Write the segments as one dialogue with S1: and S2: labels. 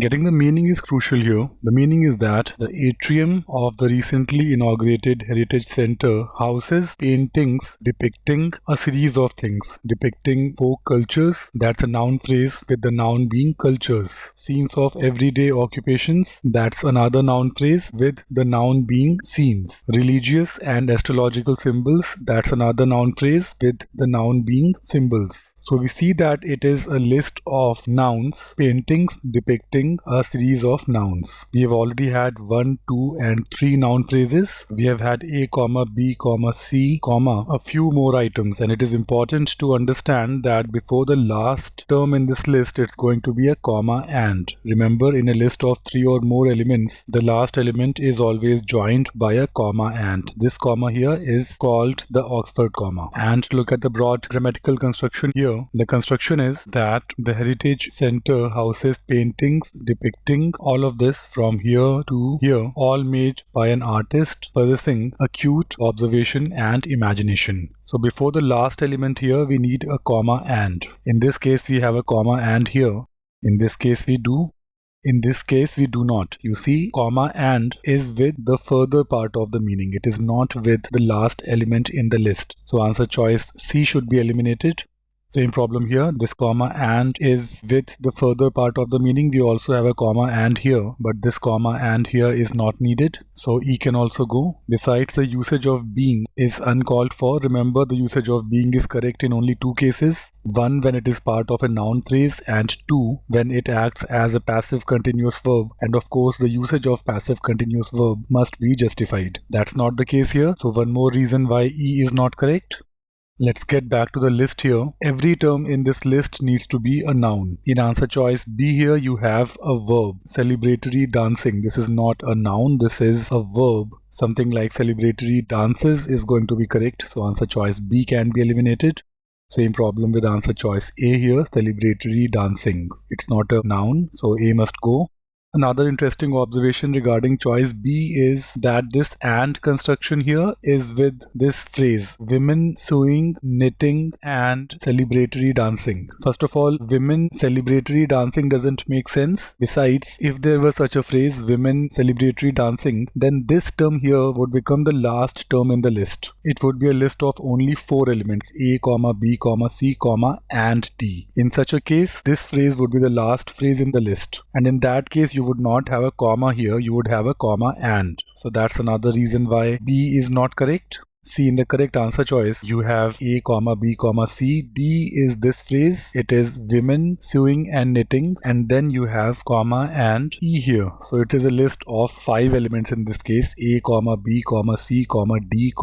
S1: Getting the meaning is crucial here. The meaning is that the atrium of the recently inaugurated Heritage Center houses paintings depicting a series of things, depicting folk cultures, that's a noun phrase with the noun being cultures. Scenes of everyday occupations, that's another noun phrase with the noun being scenes. Religious and astrological symbols, that's another noun phrase with the noun being symbols. So we see that it is a list of nouns, paintings depicting a series of nouns. We have already had 1, 2 and 3 noun phrases. We have had A, B, C, a few more items, and it is important to understand that before the last term in this list it's going to be a comma and. Remember, in a list of 3 or more elements, the last element is always joined by a comma and. This comma here is called the Oxford comma. And look at the broad grammatical construction here. The construction is that the Heritage Center houses paintings depicting all of this from here to here, all made by an artist possessing acute observation and imagination. So before the last element here, we need a comma and. In this case, we have a comma and here. In this case, we do. In this case, we do not. You see, comma and is with the further part of the meaning. It is not with the last element in the list. So answer choice C should be eliminated. Same problem here. This comma and is with the further part of the meaning. We also have a comma and here, but this comma and here is not needed. So E can also go. Besides, the usage of being is uncalled for. Remember, the usage of being is correct in only 2 cases. 1 when it is part of a noun phrase, and 2 when it acts as a passive continuous verb. And of course, the usage of passive continuous verb must be justified. That's not the case here. So one more reason why E is not correct. Let's get back to the list here. Every term in this list needs to be a noun. In answer choice B here, you have a verb. Celebratory dancing. This is not a noun. This is a verb. Something like celebratory dances is going to be correct. So answer choice B can be eliminated. Same problem with answer choice A here. Celebratory dancing. It's not a noun. So A must go. Another interesting observation regarding choice B is that this and construction here is with this phrase, women sewing, knitting and celebratory dancing. First of all, women celebratory dancing doesn't make sense. Besides, if there were such a phrase, women celebratory dancing, then this term here would become the last term in the list. It would be a list of only 4 elements, A, B, C, and D. In such a case, this phrase would be the last phrase in the list. And in that case, you would not have a comma here, you would have a comma and. So that's another reason why B is not correct. See, in the correct answer choice, you have A, B, C. D is this phrase. It is women sewing and knitting. And then you have comma and E here. So it is a list of 5 elements in this case. A, B, C, D,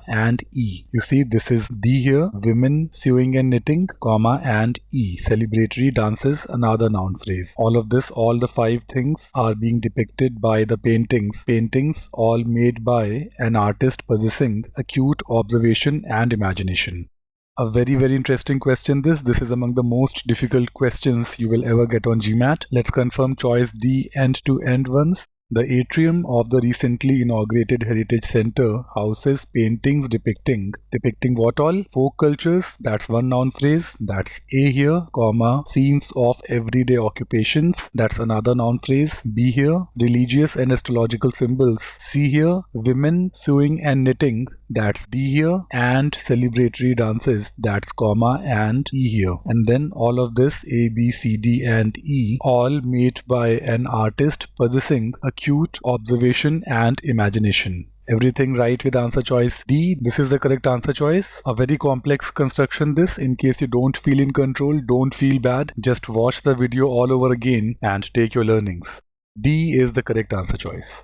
S1: and E. You see, this is D here. Women sewing and knitting, comma and E. Celebratory dances, another noun phrase. All of this, all the 5 things are being depicted by the paintings. Paintings all made by an artist possessing acute observation and imagination. A very interesting question this. This is among the most difficult questions you will ever get on GMAT. Let's confirm choice D end-to-end ones. The atrium of the recently inaugurated Heritage Center houses paintings depicting what all? Folk cultures, that's one noun phrase, that's A here, scenes of everyday occupations, that's another noun phrase, B here, religious and astrological symbols, C here, women sewing and knitting, that's D here, and celebratory dances, that's comma and E here. And then all of this A, B, C, D and E, all made by an artist possessing acute observation and imagination. Everything right with answer choice D. This is the correct answer choice. A very complex construction this. In case you don't feel in control, don't feel bad. Just watch the video all over again and take your learnings. D is the correct answer choice.